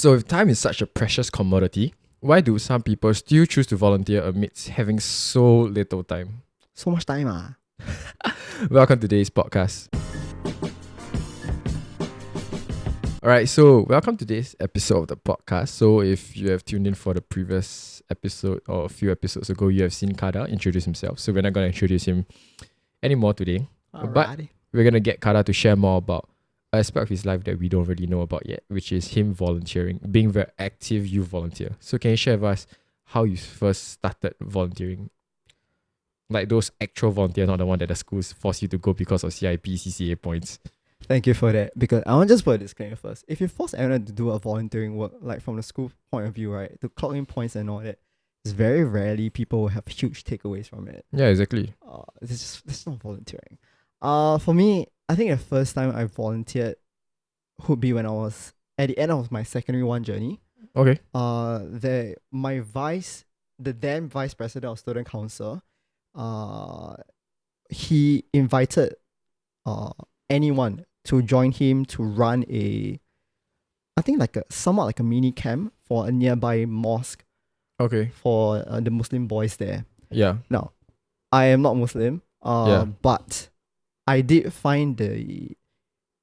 So if time is such a precious commodity, why do some people still choose to volunteer amidst having so little time? So much time Welcome to today's podcast. Alright, so welcome to today's episode of the podcast. So if you have tuned in for the previous episode or a few episodes ago, you have seen Kada introduce himself. So we're not going to introduce him anymore today. But we're going to get Kada to share more about an aspect of his life that we don't really know about yet, which is him volunteering, being a very active youth volunteer. So can you share with us how you first started volunteering? Like those actual volunteers, not the one that the schools force you to go because of CIP, CCA points. Thank you for that. Because I want to just put a disclaimer first. If you force anyone to do a volunteering work, like from the school point of view, right, to clock in points and all that, it's very rarely people will have huge takeaways from it. Yeah, exactly. It's not volunteering. For me, I think the first time I volunteered would be when I was at the end of my secondary one journey. Okay. The then vice president of student council, he invited anyone to join him to run somewhat like a mini camp for a nearby mosque. Okay. For the Muslim boys there. Yeah. Now, I am not Muslim. But I did find the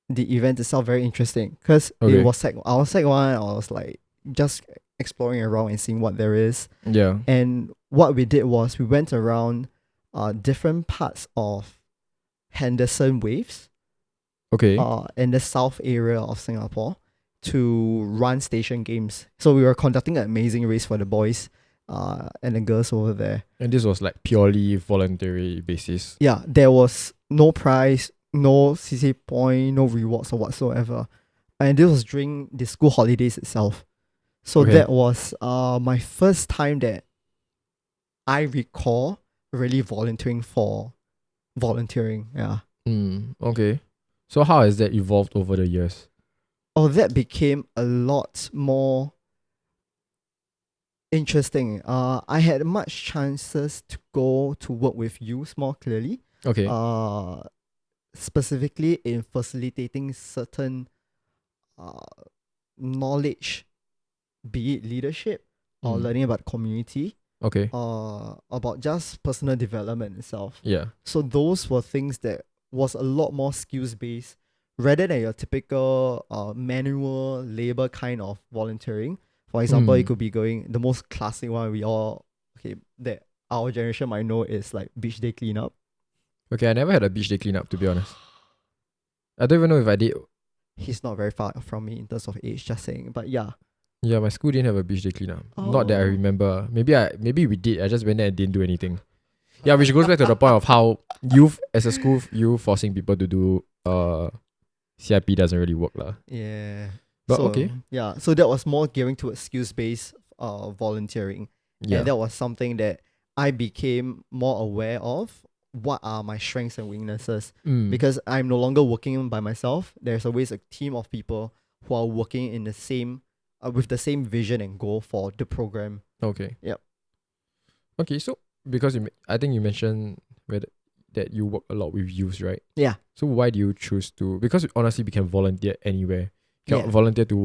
event itself very interesting because it was I was Sec 1. I was like just exploring around and seeing what there is. Yeah. And what we did was we went around different parts of Henderson Waves. Okay. In the south area of Singapore to run station games. So we were conducting an amazing race for the boys and the girls over there. And this was like purely voluntary basis. Yeah, there was no prize, no CC point, no rewards or whatsoever. And this was during the school holidays itself. So that was my first time that I recall really volunteering. Yeah. Okay. So how has that evolved over the years? Oh, that became a lot more interesting. I had much chances to go to work with youth more clearly. Okay. Specifically in facilitating certain knowledge, be it leadership or learning about community. Okay. About just personal development itself. Yeah. So those were things that was a lot more skills based rather than your typical manual labor kind of volunteering. For example, it could be going the most classic one that our generation might know is like beach day cleanup. Okay, I never had a beach day cleanup, to be honest. I don't even know if I did. He's not very far from me in terms of age, just saying. But yeah. Yeah, my school didn't have a beach day cleanup. Not that I remember. Maybe we did. I just went there and didn't do anything. Yeah, which goes back to the point of how youth as a school, you forcing people to do CIP doesn't really work lah. Yeah. But so, okay. Yeah. So that was more gearing towards skills based volunteering. Yeah. And that was something that I became more aware of. What are my strengths and weaknesses? Because I'm no longer working by myself. There's always a team of people who are working in the same with the same vision and goal for the program. Okay. Yep. Okay, so because I think you mentioned that you work a lot with youth, right? Yeah. So why do you choose to? Because honestly, we can volunteer anywhere. You can volunteer to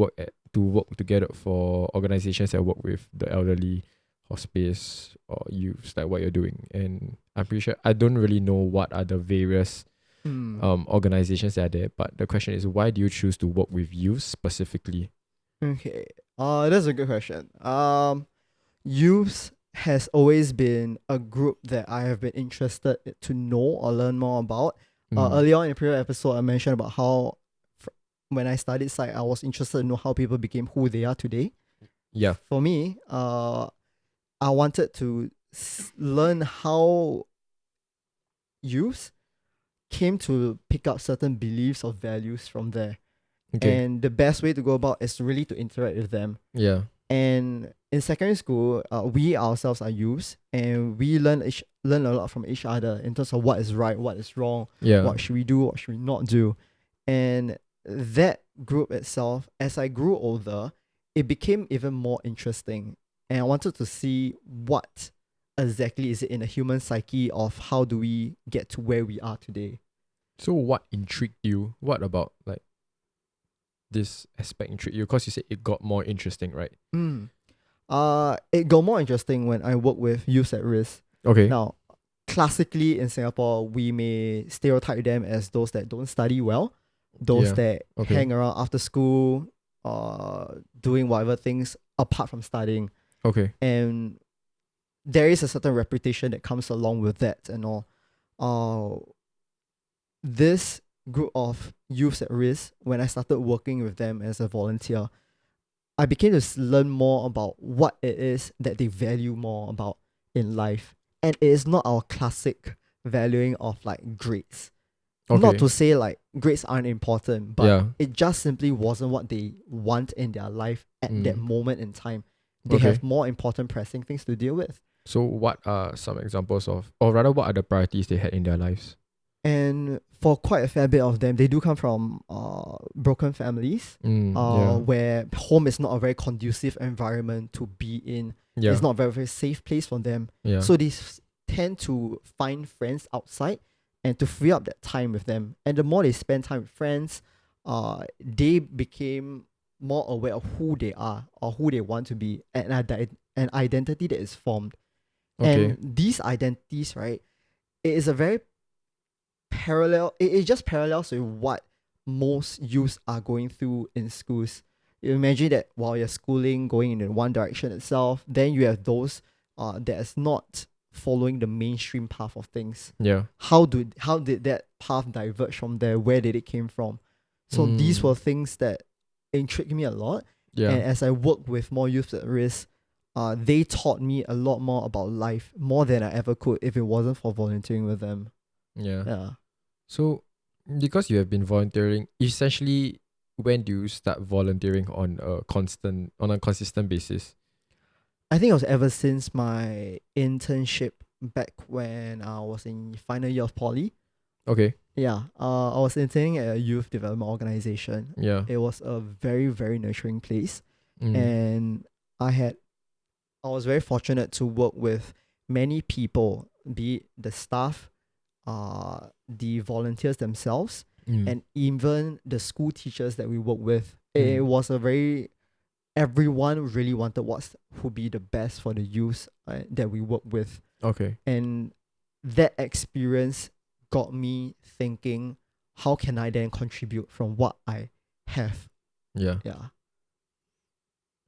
work together for organizations that work with the elderly, hospice, or youth, like what you're doing. And I'm pretty sure I don't really know what are the various organizations that are there. But the question is, why do you choose to work with youth specifically? Okay. That's a good question. Youth has always been a group that I have been interested to know or learn more about. Earlier on in the previous episode, I mentioned about how when I studied psych, I was interested to know how people became who they are today. Yeah. For me, I wanted to learn how youth came to pick up certain beliefs or values from there. Okay. And the best way to go about is really to interact with them. Yeah. And in secondary school, we ourselves are youths, and we learn a lot from each other in terms of what is right, what is wrong, what should we do, what should we not do. And that group itself, as I grew older, it became even more interesting. And I wanted to see what exactly is it in the human psyche of how do we get to where we are today. So what intrigued you? What about like this aspect intrigue you? Because you said it got more interesting, right? It got more interesting when I work with youth at risk. Okay. Now, classically in Singapore, we may stereotype them as those that don't study well, those that hang around after school, doing whatever things apart from studying. Okay. And there is a certain reputation that comes along with that and all. This group of youths at risk, when I started working with them as a volunteer, I began to learn more about what it is that they value more about in life. And it is not our classic valuing of like grades. Not to say like grades aren't important, but it just simply wasn't what they want in their life at that moment in time. They have more important pressing things to deal with. So what are some examples of, or rather what are the priorities they had in their lives? And for quite a fair bit of them, they do come from broken families, where home is not a very conducive environment to be in. It's not a very, very safe place for them. So they tend to find friends outside and to free up that time with them. And the more they spend time with friends, they became more aware of who they are or who they want to be, and an identity that is formed. And these identities, right, it is a very it just parallels with what most youths are going through in schools. You imagine that while you're schooling, going in one direction itself, then you have those that is not following the mainstream path of things. How did that path diverge from there? Where did it came from? So these were things that intrigued me a lot. And as I work with more youth at risk, they taught me a lot more about life, more than I ever could if it wasn't for volunteering with them. So because you have been volunteering, essentially when do you start volunteering on a consistent basis? I think it was ever since my internship back when I was in final year of poly. I was interning at a youth development organization. It was a very, very nurturing place. And I was very fortunate to work with many people, be it the staff, the volunteers themselves, and even the school teachers that we work with. It was everyone really wanted what would be the best for the youth that we work with. And that experience got me thinking, how can I then contribute from what I have?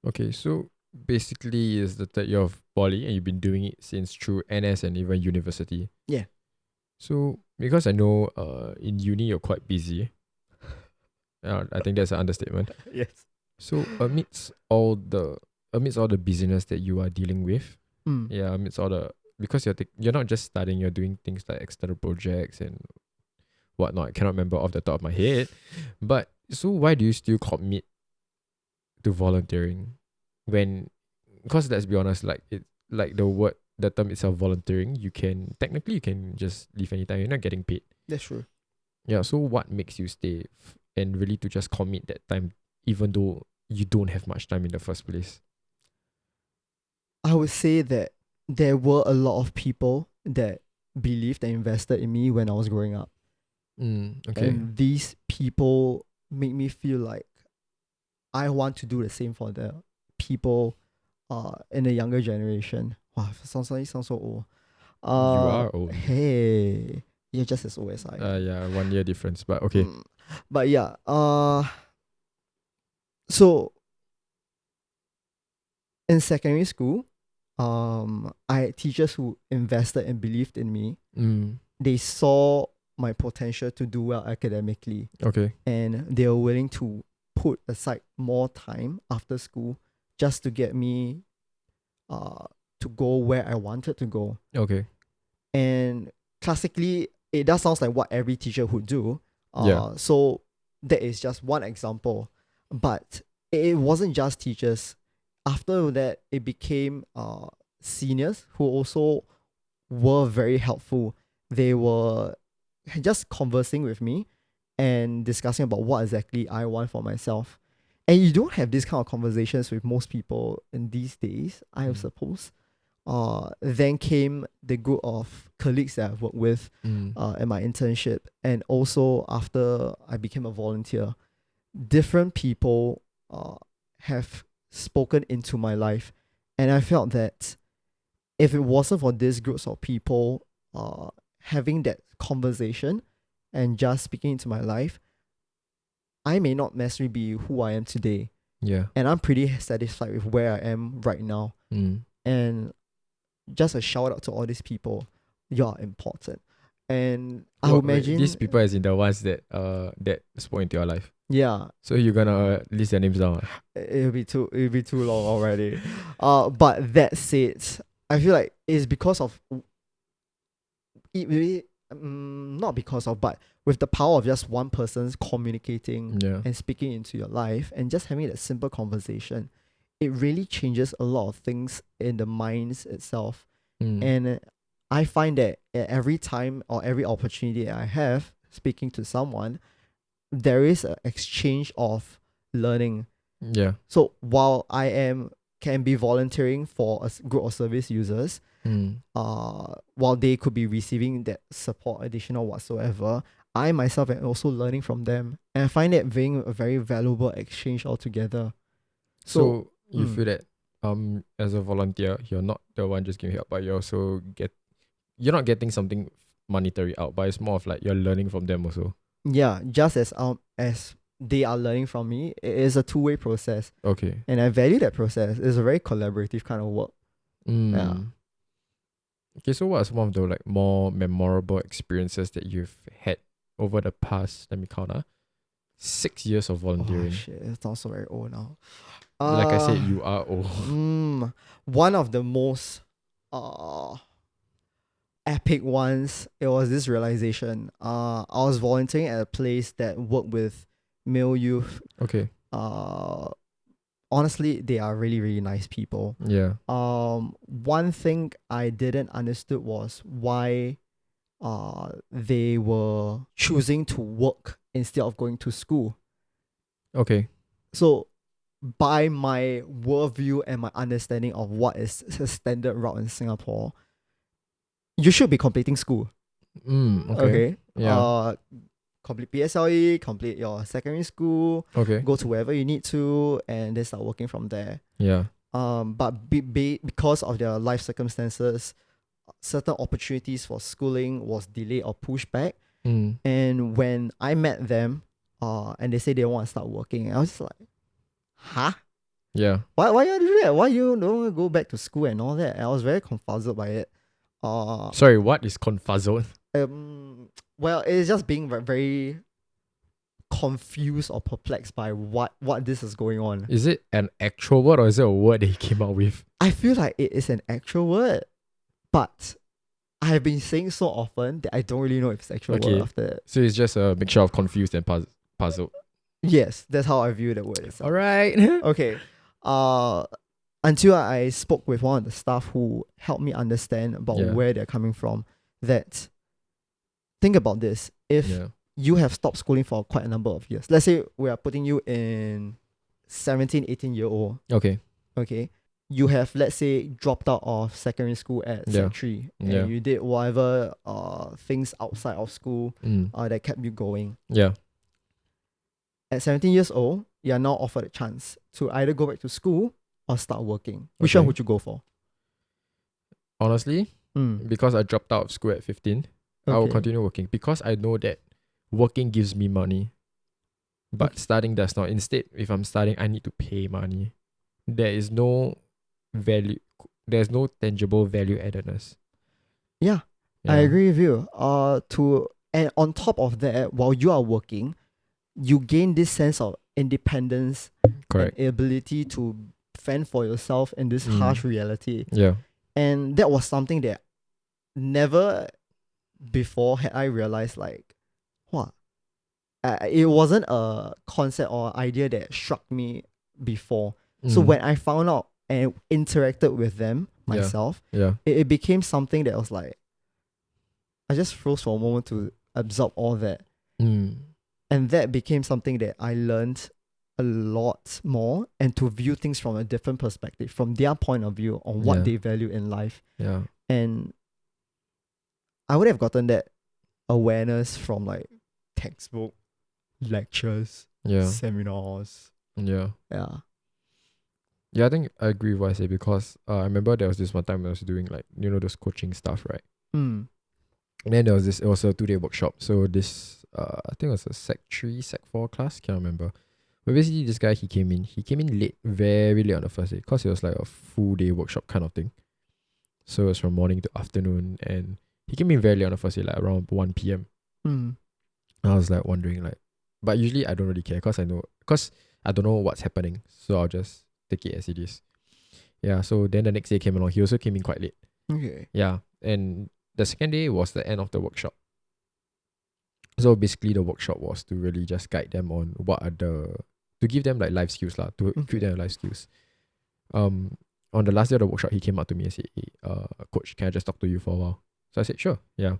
Okay, so basically it's the third year of poly and you've been doing it since through NS and even university. So because I know in uni you're quite busy. I think that's an understatement. So amidst all the busyness that you are dealing with, amidst all the, because you're not just studying, you're doing things like external projects and whatnot. I cannot remember off the top of my head. But so why do you still commit to volunteering when, because let's be honest, the term itself, volunteering, you can just leave anytime. You're not getting paid. That's true. So what makes you stay and really to just commit that time, even though you don't have much time in the first place? I would say that there were a lot of people that believed and invested in me when I was growing up. And these people make me feel like I want to do the same for the people in the younger generation. Wow, sounds so old. You are old. Hey, you're just as old as I am. 1 year difference, but okay. But so in secondary school, I had teachers who invested and believed in me. They saw my potential to do well academically. And they were willing to put aside more time after school just to get me to go where I wanted to go. And classically, it does sound like what every teacher would do. So that is just one example. But it wasn't just teachers. After that, it became seniors who also were very helpful. They were just conversing with me and discussing about what exactly I want for myself. And you don't have these kind of conversations with most people in these days, I suppose. Then came the group of colleagues that I've worked with in my internship. And also after I became a volunteer, different people have spoken into my life, and I felt that if it wasn't for these groups of people having that conversation and just speaking into my life, I may not necessarily be who I am today. Yeah. And I'm pretty satisfied with where I am right now. And just a shout out to all these people. You're important. And I would imagine these people as in the ones that spoke into your life. Yeah. So you're gonna list their names down. It'll be too long already. But that said, I feel like it's because of it really not because of, but with the power of just one person's communicating and speaking into your life and just having that simple conversation, it really changes a lot of things in the minds itself. And I find that every time or every opportunity I have speaking to someone, there is an exchange of learning. Yeah. So while can be volunteering for a group of service users, while they could be receiving that support additional whatsoever, I myself am also learning from them, and I find it being a very valuable exchange altogether. So you feel that as a volunteer, you're not the one just giving help, but you're not getting something monetary out, but it's more of like you're learning from them also. Yeah, just as they are learning from me, it is a two-way process. Okay. And I value that process. It's a very collaborative kind of work. Yeah. Okay, so what are some of the like more memorable experiences that you've had over the past, let me count, 6 years of volunteering? Oh shit, it's also very old now. Like I said, you are old. One of the most epic ones, it was this realization. I was volunteering at a place that worked with male youth. Okay. Honestly, they are really, really nice people. Yeah. One thing I didn't understood was why they were choosing to work instead of going to school. Okay. So by my worldview and my understanding of what is a standard route in Singapore, you should be completing school. Okay. Yeah. Complete PSLE, complete your secondary school. Okay. Go to wherever you need to, and then start working from there. Yeah. But because of their life circumstances, certain opportunities for schooling was delayed or pushed back. And when I met them, and they say they want to start working, I was just like, huh? Yeah. Why you do that? Why you don't go back to school and all that? And I was very confuzzled by it. Sorry, what is confuzzled? Well, it's just being very confused or perplexed by what this is going on. Is it an actual word or is it a word that he came up with? I feel like it is an actual word, but I have been saying so often that I don't really know if it's actual word after that. So it's just a mixture of confused and puzzled. Yes, that's how I view the word itself. All right. Okay. Until I spoke with one of the staff who helped me understand about where they're coming from, that think about this. If you have stopped schooling for quite a number of years, let's say we are putting you in 17, 18-year-old. Okay. You have, let's say, dropped out of secondary school at Sec 3 and you did whatever things outside of school that kept you going. Yeah. At 17 years old, you are now offered a chance to either go back to school or start working. Which one would you go for? Honestly, because I dropped out of school at 15, I will continue working because I know that working gives me money. But studying does not. Instead, if I'm studying, I need to pay money. There is no value. There's no tangible value addedness. Yeah, I agree with you. And on top of that, while you are working, you gain this sense of independence and ability to fend for yourself in this harsh reality. Yeah. And that was something that never before had I realized, like, what? It wasn't a concept or idea that struck me before. So when I found out and interacted with them myself, it became something that was like, I just froze for a moment to absorb all that. And that became something that I learned a lot more, and to view things from a different perspective, from their point of view on what they value in life. Yeah. And I would have gotten that awareness from like textbook, lectures, Yeah. seminars. Yeah. Yeah. Yeah, I think I agree with what I say because I remember there was this one time when I was doing like, those coaching stuff, right? Mm. And then there was it was a 2-day workshop. So this, I think it was a Sec 3, Sec 4 class, can't remember. But basically this guy, he came in late, very late on the first day because it was like a full day workshop kind of thing. So it was from morning to afternoon and he came in very late on the first day, like around 1 p.m. Mm. I was like wondering like, but usually I don't really care because I don't know what's happening. So I'll just take it as it is. Yeah, so then the next day came along. He also came in quite late. Okay. Yeah, and the second day was the end of the workshop. So basically the workshop was to really just guide them on to give them like life skills lah, to equip them with life skills. On the last day of the workshop, he came up to me and said, "Hey, coach, can I just talk to you for a while?" So I said, "Sure, yeah."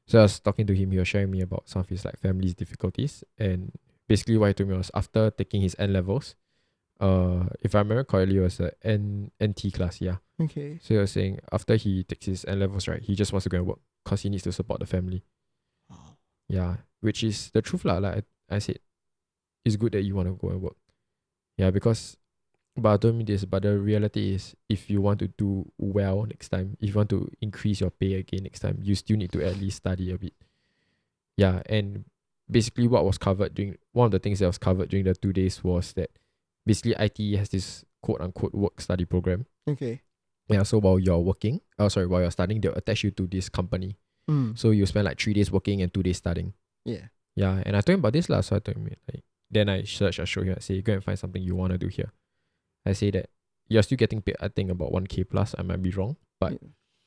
So I was talking to him. He was sharing me about some of his like family's difficulties, and basically what he told me was after taking his N levels, if I remember correctly, it was a NT class, yeah. Okay. So he was saying after he takes his N levels, right, he just wants to go and work because he needs to support the family. Wow. Yeah, which is the truth lah. Like I said, it's good that you want to go and work. Yeah, because but told me this, but the reality is if you want to do well next time, if you want to increase your pay again next time, you still need to at least study a bit. Yeah, and basically what was covered during one of the things that was covered during the 2 days was that basically ITE has this quote unquote work study program. Okay. Yeah, so while you're while you're studying, they'll attach you to this company. So you spend like 3 days working and 2 days studying. Yeah. Yeah, and I told him about this lah. So I told him like, then I showed him. I say, go and find something you want to do here. I say that you're still getting paid. I think about 1K plus. I might be wrong, but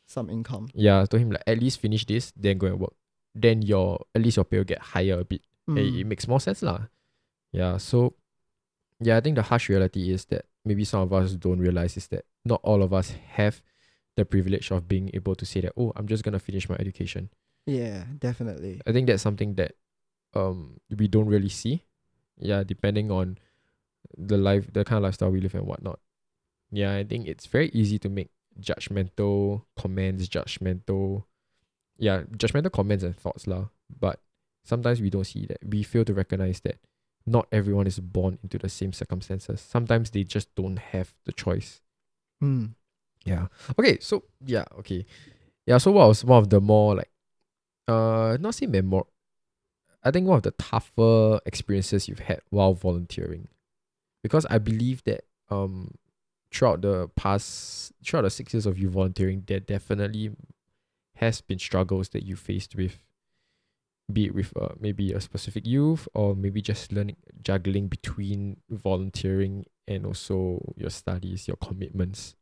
some income. Yeah, I told him like at least finish this, then go and work. Then at least your pay will get higher a bit. It makes more sense lah. Yeah, so yeah, I think the harsh reality is that maybe some of us don't realize is that not all of us have the privilege of being able to say that, oh, I'm just gonna finish my education. Yeah, definitely. I think that's something that we don't really see. Yeah, depending on the kind of lifestyle we live and whatnot. Yeah, I think it's very easy to make judgmental comments, judgmental comments and thoughts lah. But sometimes we don't see that. We fail to recognize that not everyone is born into the same circumstances. Sometimes they just don't have the choice. Yeah. Okay. So yeah. Okay. Yeah. So what was one of the more like, not say memor. I think one of the tougher experiences you've had while volunteering, because I believe that throughout the 6 years of you volunteering, there definitely has been struggles that you faced with, be it with maybe a specific youth or maybe just juggling between volunteering and also your studies, your commitments.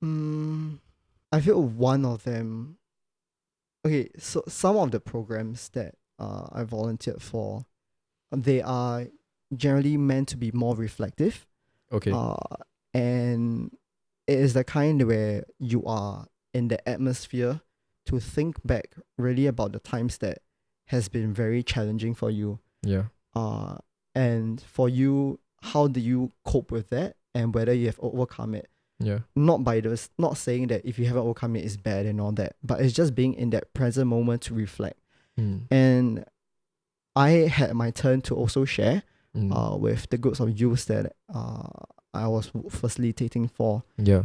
I feel one of them. Okay, so some of the programs that I volunteered for, they are generally meant to be more reflective. Okay. And it is the kind where you are in the atmosphere to think back really about the times that has been very challenging for you. Yeah. And for you, how do you cope with that and whether you have overcome it? Yeah. Not saying that if you haven't overcome it is bad and all that, but it's just being in that present moment to reflect. And I had my turn to also share with the groups of youths that I was facilitating for. Yeah.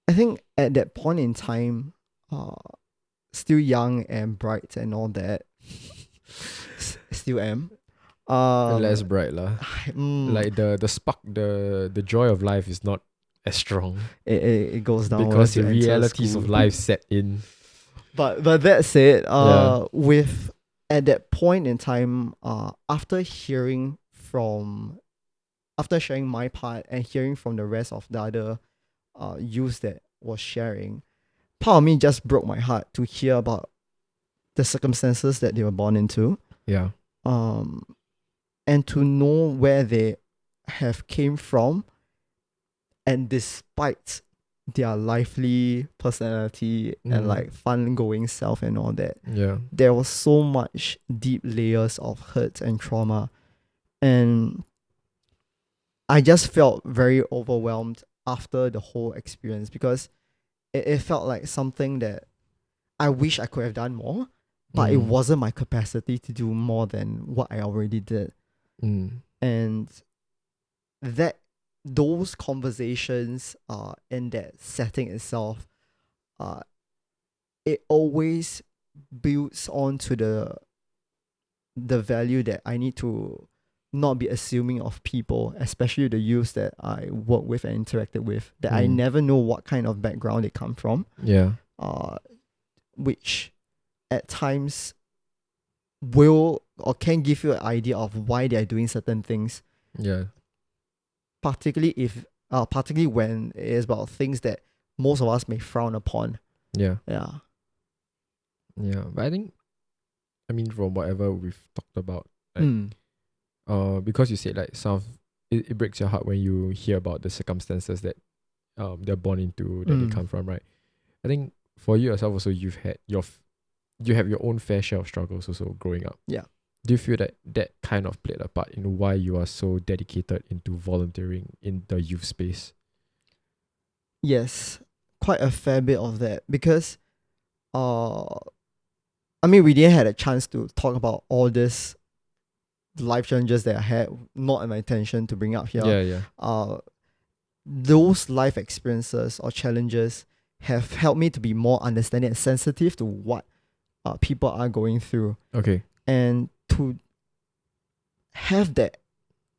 I think at that point in time, still young and bright and all that, still am. Less bright lah. Like the spark, the joy of life is not as strong. It goes down because the realities of life set in. But that said, with at that point in time, after sharing my part and hearing from the rest of the other youths that was sharing, part of me just broke my heart to hear about the circumstances that they were born into. Yeah. And to know where they have came from, and despite their lively personality and like fun going self and all that, there was so much deep layers of hurt and trauma, and I just felt very overwhelmed after the whole experience because it felt like something that I wish I could have done more, but it wasn't my capacity to do more than what I already did. And that those conversations in that setting itself, it always builds on to the value that I need to not be assuming of people, especially the youths that I work with and interacted with, that I never know what kind of background they come from. Yeah. Which at times will or can give you an idea of why they are doing certain things. Yeah. Particularly when it is about things that most of us may frown upon. Yeah. Yeah. Yeah. But I mean, from whatever we've talked about, like, because you said like it breaks your heart when you hear about the circumstances that they're born into, that they come from, right? I think for you yourself also, you have your own fair share of struggles also growing up. Yeah. Do you feel that kind of played a part in why you are so dedicated into volunteering in the youth space? Yes, quite a fair bit of that, because I mean, we didn't have a chance to talk about all this life challenges that I had, not in my intention to bring up here. Yeah. Those life experiences or challenges have helped me to be more understanding and sensitive to what people are going through. Okay. And to have that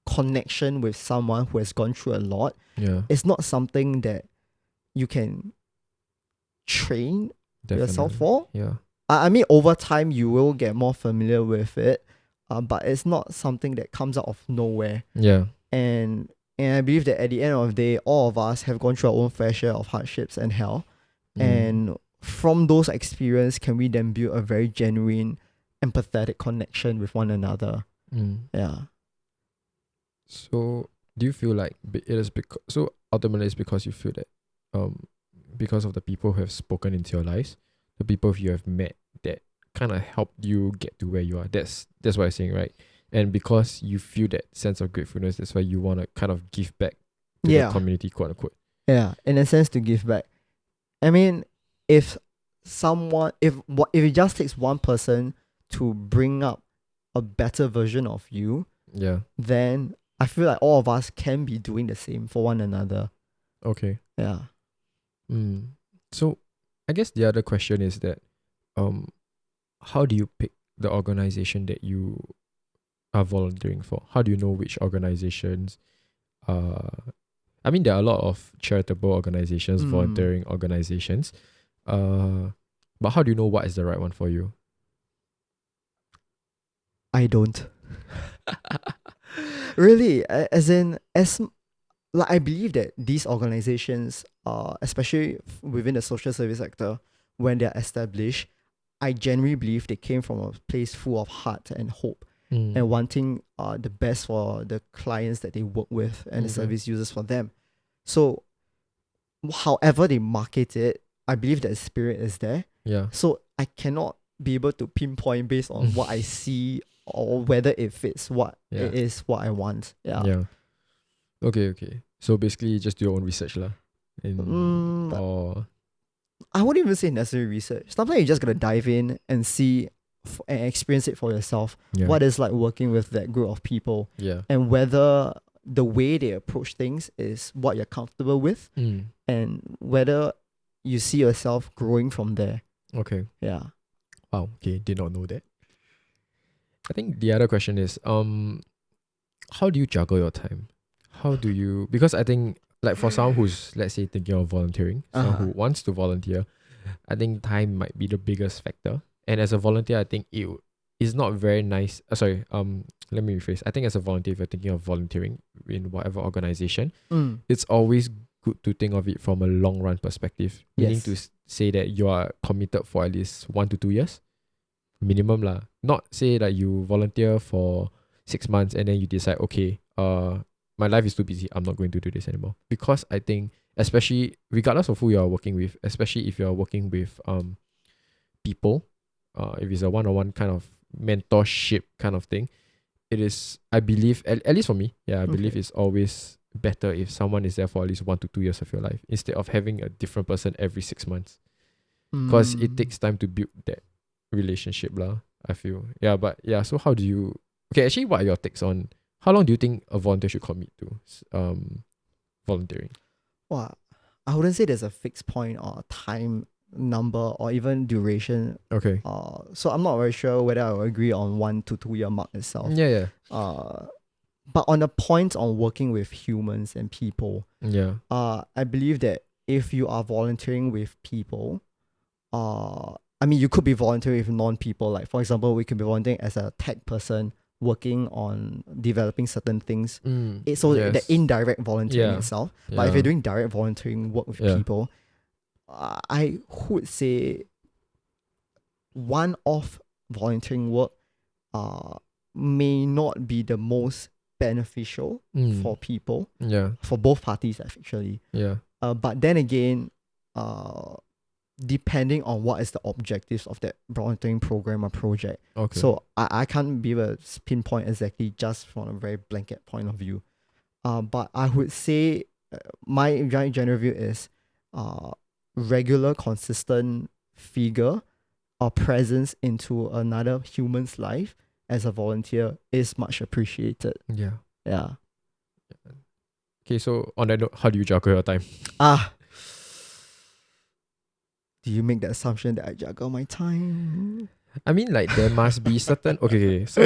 connection with someone who has gone through a lot, it's not something that you can train yourself for. Yeah. I mean, over time you will get more familiar with it, but it's not something that comes out of nowhere. Yeah. And I believe that at the end of the day, all of us have gone through our own fair share of hardships and hell. And from those experiences, can we then build a very genuine, empathetic connection with one another? Yeah. So do you feel like it is so ultimately it's because you feel that because of the people who have spoken into your lives, the people you have met that kind of helped you get to where you are. That's what I'm saying, right? And because you feel that sense of gratefulness, that's why you want to kind of give back to the community, quote unquote. Yeah, in a sense, to give back. I mean, if it just takes one person to bring up a better version of you, then I feel like all of us can be doing the same for one another. Okay. Yeah. So I guess the other question is that how do you pick the organization that you are volunteering for? How do you know which organizations I mean, there are a lot of charitable organizations, volunteering organizations, but how do you know what is the right one for you? I don't. Really, I believe that these organizations, especially within the social service sector, when they're established, I genuinely believe they came from a place full of heart and hope and wanting the best for the clients that they work with and the service users for them. So, however they market it, I believe that spirit is there. Yeah. So I cannot be able to pinpoint based on what I see or whether it fits what it is what I want. Yeah. Yeah. Okay. So basically, just do your own research, lah. I wouldn't even say necessary research. Sometimes you just gotta dive in and see and experience it for yourself. What it's like working with that group of people. Yeah. And whether the way they approach things is what you're comfortable with, and whether you see yourself growing from there. Okay. Yeah. Wow. Okay. Did not know that. I think the other question is, how do you juggle your time? How do you, because I think like for someone who's, let's say, thinking of volunteering, someone who wants to volunteer, I think time might be the biggest factor. And as a volunteer, I think it is not very nice. Let me rephrase. I think as a volunteer, if you're thinking of volunteering in whatever organization, it's always good to think of it from a long run perspective. Meaning to say that you are committed for at least 1 to 2 years. Minimum lah. Not say that you volunteer for 6 months and then you decide, okay, my life is too busy, I'm not going to do this anymore. Because I think, especially regardless of who you are working with, especially if you are working with people, if it's a one-on-one kind of mentorship kind of thing, it is, I believe, at least for me, I believe it's always better if someone is there for at least 1 to 2 years of your life instead of having a different person every 6 months. Because it takes time to build that relationship lah, I feel. So how do you, okay, actually, what are your takes on how long do you think a volunteer should commit to volunteering? Well, I wouldn't say there's a fixed point or time number or even duration. Okay. So I'm not very sure whether I will agree on 1 to 2 year mark itself. Yeah. But on the point on working with humans and people, I believe that if you are volunteering with people, I mean, you could be volunteering with non-people. Like, for example, we could be volunteering as a tech person working on developing certain things. So the indirect volunteering itself. But if you're doing direct volunteering work with people, I would say one-off volunteering work may not be the most beneficial for people. For both parties, actually. But then again, depending on what is the objectives of that volunteering program or project. So I can't be able to pinpoint exactly just from a very blanket point of view. But I would say my general view is regular, consistent figure or presence into another human's life as a volunteer is much appreciated. Yeah. Okay, so on that note, how do you juggle your time? Do you make the assumption that I juggle my time? I mean, like, there must be certain... Okay, so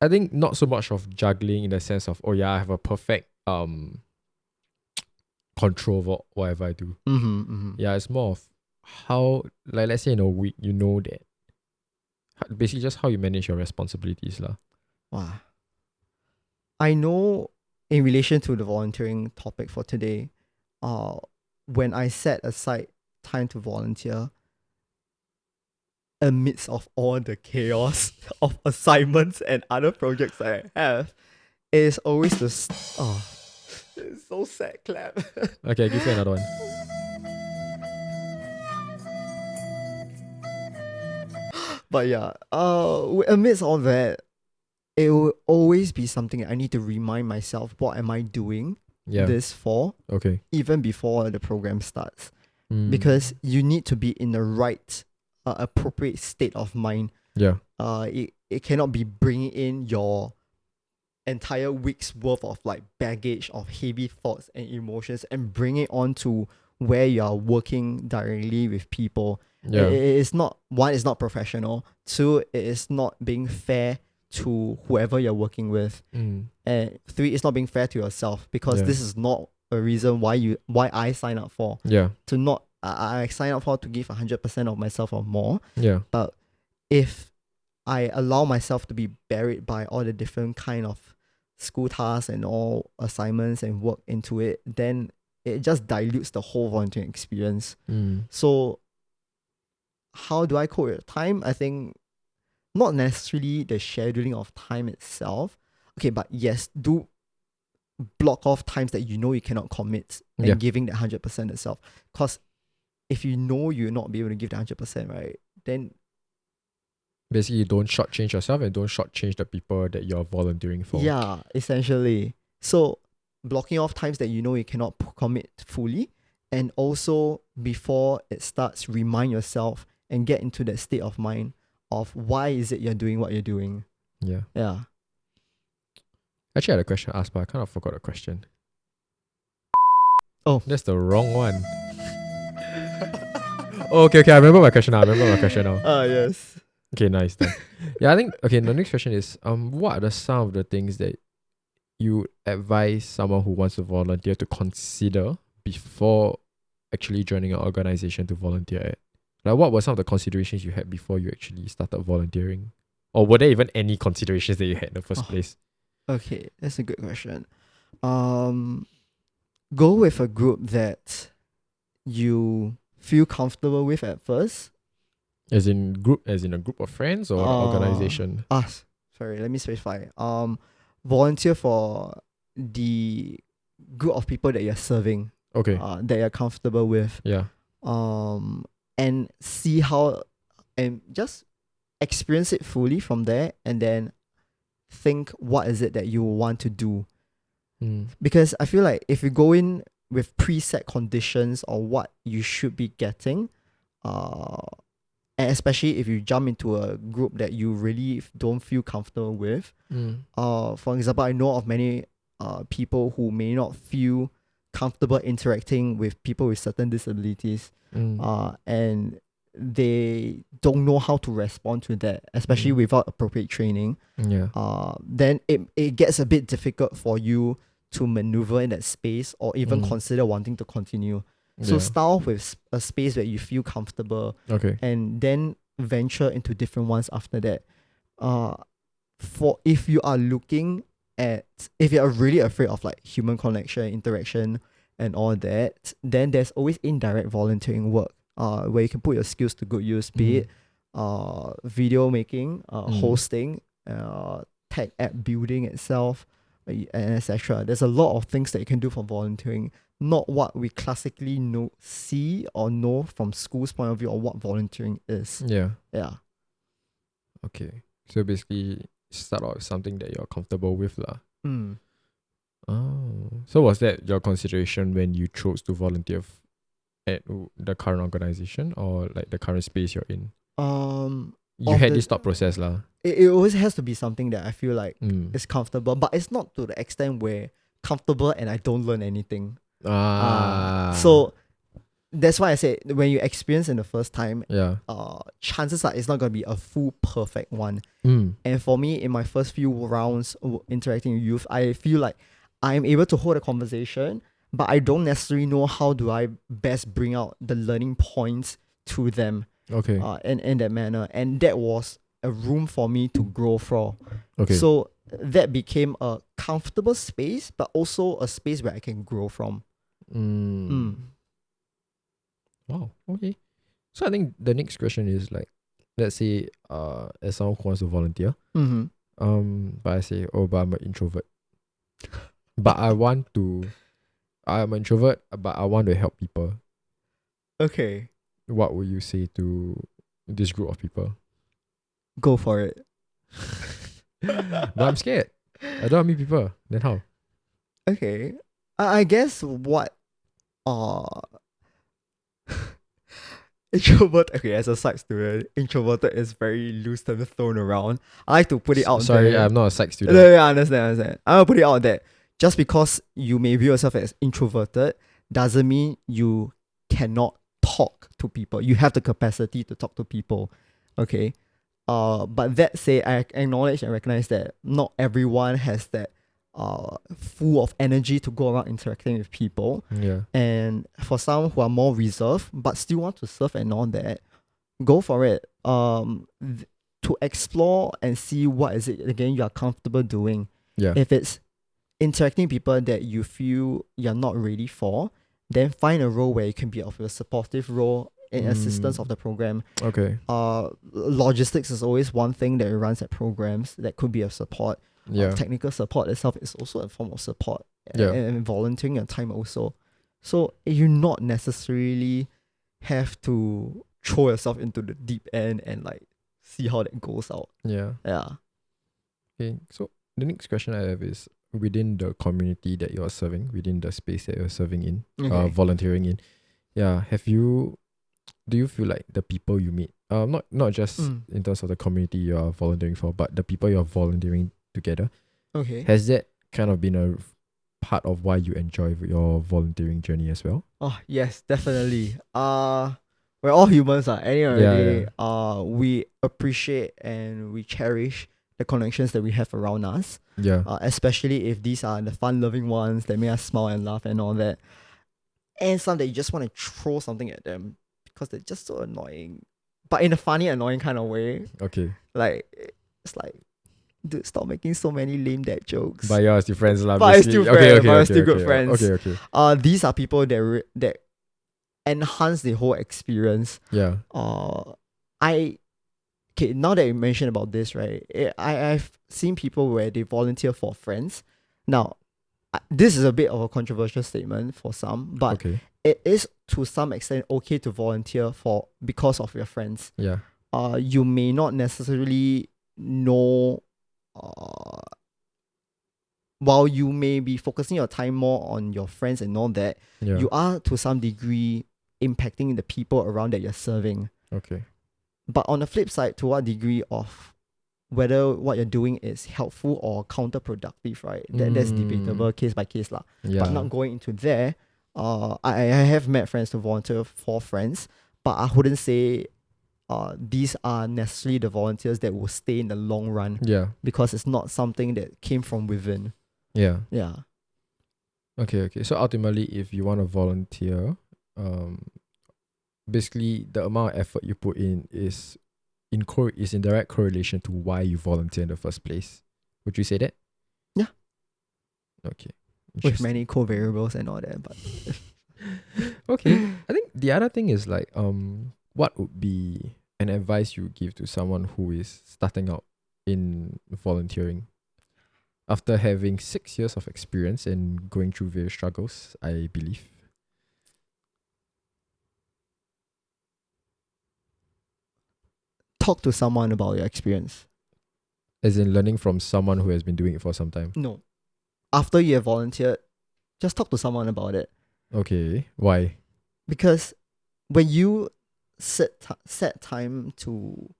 I think not so much of juggling in the sense of, I have a perfect control over whatever I do. Yeah, it's more of how, like, let's say in a week, you know that basically just how you manage your responsibilities. Wow. I know in relation to the volunteering topic for today, when I set aside time to volunteer, amidst of all the chaos of assignments and other projects I have, is always it's so sad, clap. Okay, give you another one. But yeah, amidst all that, it will always be something I need to remind myself, what am I doing this for? Okay. Even before the program starts. Because you need to be in the right, appropriate state of mind. It cannot be bringing in your entire week's worth of like baggage of heavy thoughts and emotions and bring it on to where you are working directly with people. It is not, one, it's not professional. Two, it is not being fair to whoever you're working with. And three, it's not being fair to yourself, because this is not a reason why I sign up for. To not, I sign up for to give 100% of myself or more. But if I allow myself to be buried by all the different kind of school tasks and all assignments and work into it, then it just dilutes the whole volunteering experience. So how do I cope with time? I think not necessarily the scheduling of time itself. Okay, but yes, do block off times that you know you cannot commit and giving the 100% itself. Because if you know you'll not be able to give the 100%, right, then basically you don't shortchange yourself and don't shortchange the people that you're volunteering for. Yeah, essentially. So blocking off times that you know you cannot commit fully, and also before it starts, remind yourself and get into that state of mind of why is it you're doing what you're doing. Yeah. Actually, I had a question to ask, but I kind of forgot the question. Oh, that's the wrong one. Okay, I remember my question now. Yes. Okay, nice. Then. I think, the next question is, what are some of the things that you advise someone who wants to volunteer to consider before actually joining an organization to volunteer at? Like, what were some of the considerations you had before you actually started volunteering? Or were there even any considerations that you had in the first place? Okay, that's a good question. Go with a group that you feel comfortable with at first. As in a group of friends or an organization? Sorry, let me specify. Volunteer for the group of people that you're serving. Okay. That you're comfortable with. And see how, and just experience it fully from there, and then think what is it that you want to do. Because I feel like if you go in with preset conditions or what you should be getting, and especially if you jump into a group that you really don't feel comfortable with. For example, I know of many people who may not feel comfortable interacting with people with certain disabilities, and they don't know how to respond to that, especially without appropriate training. Then it gets a bit difficult for you to maneuver in that space or even consider wanting to continue. So start off with a space where you feel comfortable, and then venture into different ones after that. For if you are looking at, if you're really afraid of like human connection, interaction, and all that, then there's always indirect volunteering work, where you can put your skills to good use, be it video making, hosting, tech app building itself, and etc. There's a lot of things that you can do for volunteering, not what we classically see or know from school's point of view or what volunteering is. Yeah. Okay. So basically, start out with something that you're comfortable with, lah. Oh. So was that your consideration when you chose to volunteer at the current organization or like the current space you're in? You had this thought process, lah. It always has to be something that I feel like is comfortable, but it's not to the extent where comfortable and I don't learn anything. So that's why I said when you experience in the first time, chances are it's not gonna be a full perfect one. And for me, in my first few rounds interacting with youth, I feel like I'm able to hold a conversation, but I don't necessarily know how do I best bring out the learning points to them. In that manner, and that was a room for me to grow from. So that became a comfortable space, but also a space where I can grow from. Wow. Okay. So I think the next question is like, let's say, as someone who wants to volunteer, but I say, but I'm an introvert, but I'm an introvert, but I want to help people. Okay. What would you say to this group of people? Go for it. But I'm scared. I don't meet people. Then how? Okay. I guess what introvert, okay, as a psych student, introverted is very loose term thrown around. I like to put it out there. Sorry, I'm not a psych student. No, I understand. I'm gonna put it out there. Just because you may view yourself as introverted doesn't mean you cannot talk to people. You have the capacity to talk to people. Okay. But that said, I acknowledge and recognize that not everyone has that full of energy to go around interacting with people. And for some who are more reserved but still want to serve and all that, go for it. To explore and see what is it again you are comfortable doing. If it's interacting with people that you feel you're not ready for, then find a role where you can be of a supportive role in assistance of the program. Logistics is always one thing that runs at programs that could be of support. Technical support itself is also a form of support, and volunteering your time also. So you not necessarily have to throw yourself into the deep end and like see how that goes out. Okay, so the next question I have is, within the community that you're serving, within the space that you're serving in, volunteering in, do you feel like the people you meet, not just in terms of the community you are volunteering for, but the people you're volunteering together, has that kind of been a part of why you enjoy your volunteering journey as well? Oh yes, definitely. We're all humans. Anyway, we appreciate and we cherish the connections that we have around us. Especially if these are the fun-loving ones that make us smile and laugh and all that. And some that you just want to throw something at them because they're just so annoying, but in a funny, annoying kind of way. Like it's like, dude, stop making so many lame dad jokes. But you're still friends, lah. But still friends. But still good friends. Okay. These are people that enhance the whole experience. Now that you mentioned about this, right? I've seen people where they volunteer for friends. Now, this is a bit of a controversial statement for some, but it is to some extent okay to volunteer because of your friends. You may not necessarily know. While you may be focusing your time more on your friends and all that, you are to some degree impacting the people around that you're serving. But on the flip side, to what degree of whether what you're doing is helpful or counterproductive, right? That's debatable case by case lah. Yeah. But not going into there, I have met friends to volunteer for friends, but I wouldn't say these are necessarily the volunteers that will stay in the long run. Yeah. Because it's not something that came from within. Yeah. Yeah. Okay. So ultimately, if you want to volunteer, basically the amount of effort you put in is in direct correlation to why you volunteer in the first place. Would you say that? Yeah. Okay. With many co-variables and all that, but okay. I think the other thing is like what would be an advice you would give to someone who is starting out in volunteering after having 6 years of experience and going through various struggles, I believe? talk to someone about your experience. As in learning from someone who has been doing it for some time. No. After you have volunteered, just talk to someone about it. Okay. Why? Because when you set time to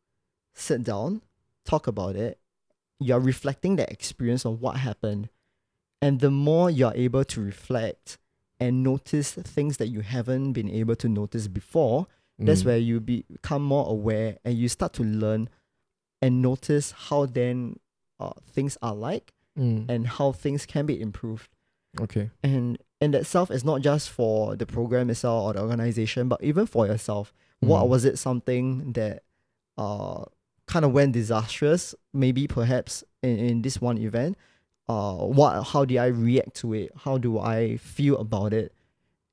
sit down, talk about it, you're reflecting the experience of what happened. And the more you're able to reflect and notice things that you haven't been able to notice before, that's where you become more aware and you start to learn and notice how then things are like and how things can be improved. Okay. And that self is not just for the program itself or the organization, but even for yourself. What was it something that kind of went disastrous, maybe perhaps in this one event? How did I react to it? How do I feel about it?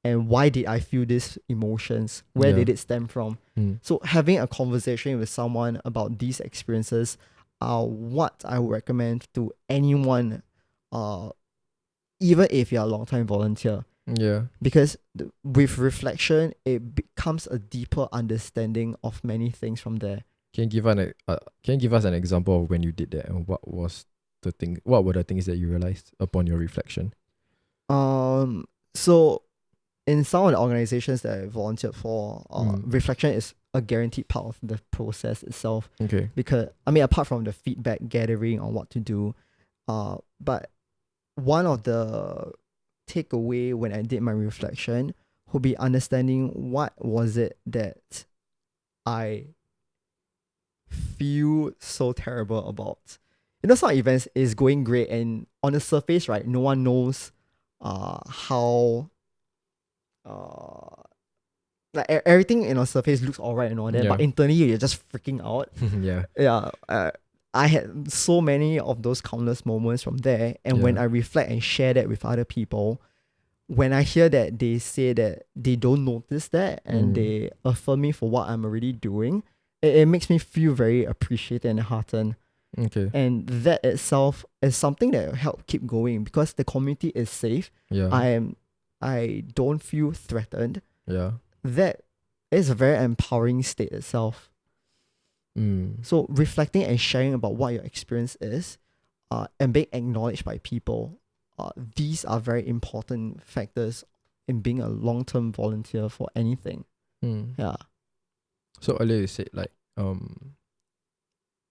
And why did I feel these emotions? Where did it stem from? So having a conversation with someone about these experiences are what I would recommend to anyone, even if you're a long-time volunteer. Yeah. Because with reflection, it becomes a deeper understanding of many things from there. Can you give us an example of when you did that and what were the things that you realized upon your reflection? So in some of the organizations that I volunteered for, reflection is a guaranteed part of the process itself. Okay. Because, apart from the feedback gathering on what to do, but one of the takeaway when I did my reflection would be understanding what was it that I feel so terrible about. Some events is going great and on the surface, right, no one knows how like everything in our surface looks alright and all that, but internally you're just freaking out. I had so many of those countless moments from there, and when I reflect and share that with other people, when I hear that they say that they don't notice that and they affirm me for what I'm already doing, it makes me feel very appreciated and heartened. Okay. And that itself is something that will help keep going because the community is safe. I don't feel threatened. That is a very empowering state itself. So reflecting and sharing about what your experience is, and being acknowledged by people, these are very important factors in being a long-term volunteer for anything. Yeah. So earlier you said like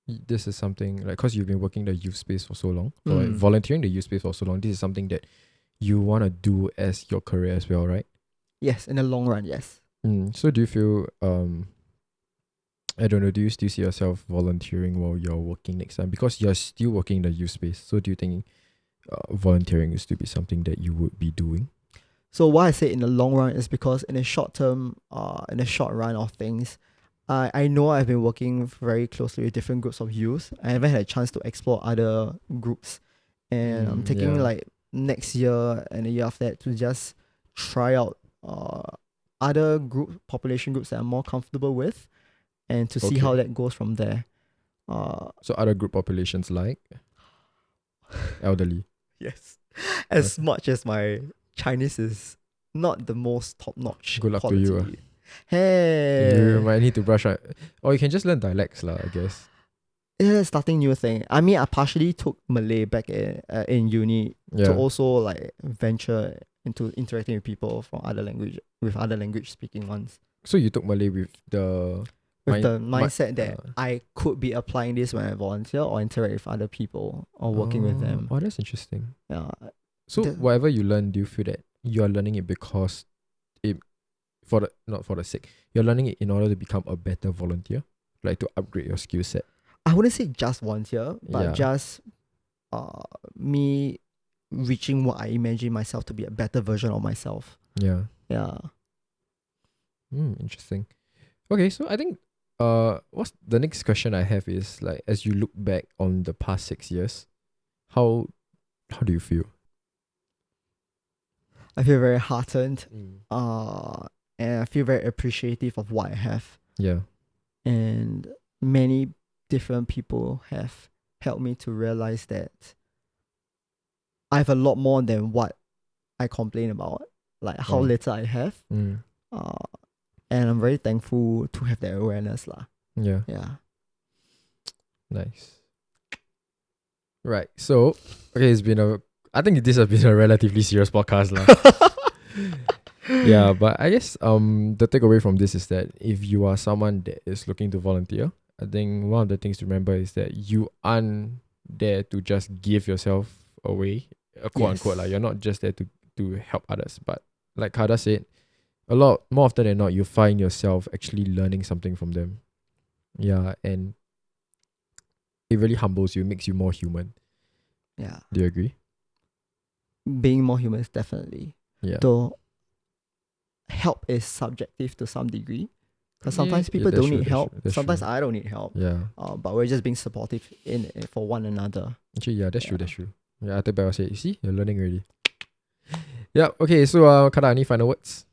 this is something like because you've been working the youth space for so long, or like volunteering the youth space for so long. This is something that you want to do as your career as well, right? Yes, in the long run, yes. So do you feel I don't know, do you still see yourself volunteering while you're working next time? Because you're still working in the youth space. So do you think volunteering is to be something that you would be doing? So why I say in the long run is because in the short term, in the short run of things, I know I've been working very closely with different groups of youth. I haven't had a chance to explore other groups. And I'm taking like next year and the year after that to just try out other population groups that I'm more comfortable with and to see how that goes from there. So other group populations like elderly. Yes. As much as my Chinese is not the most top-notch Good luck quality. to you. Hey. You might need to brush up. Or you can just learn dialects lah, I guess. Yeah, starting new thing. I partially took Malay back in uni to also like venture into interacting with people from other language speaking ones. So you took Malay with the with the mindset that I could be applying this when I volunteer or interact with other people or working with them. Oh, that's interesting. Yeah. So whatever you learn, do you feel that you're learning it because not for the sake, you're learning it in order to become a better volunteer, like to upgrade your skill set? I wouldn't say just volunteer, but just me reaching what I imagine myself to be a better version of myself. Yeah. Yeah. Interesting. Okay, so I think what's the next question I have is, like, as you look back on the past 6 years, how do you feel? I feel very heartened. And I feel very appreciative of what I have. Yeah. And many different people have helped me to realize that I have a lot more than what I complain about, like how little I have. And I'm very thankful to have that awareness lah. Yeah. Yeah. Nice. Right. So, okay, I think this has been a relatively serious podcast lah. Yeah, but I guess the takeaway from this is that if you are someone that is looking to volunteer, I think one of the things to remember is that you aren't there to just give yourself away, quote unquote. Like, you're not just there to help others, but like Kada said, a lot more often than not, you find yourself actually learning something from them. Yeah, and it really humbles you, makes you more human. Yeah. Do you agree? Being more human is definitely. Yeah. Though help is subjective to some degree. Because sometimes people don't need help. Sometimes I don't need help. Yeah. But we're just being supportive for one another. Actually, yeah, that's true. Yeah, I think I will say, you see, you're learning already. Yeah, okay, so Kada, any final words?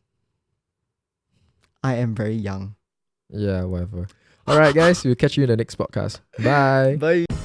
I am very young. Yeah, whatever. Alright, guys, we'll catch you in the next podcast. Bye. Bye.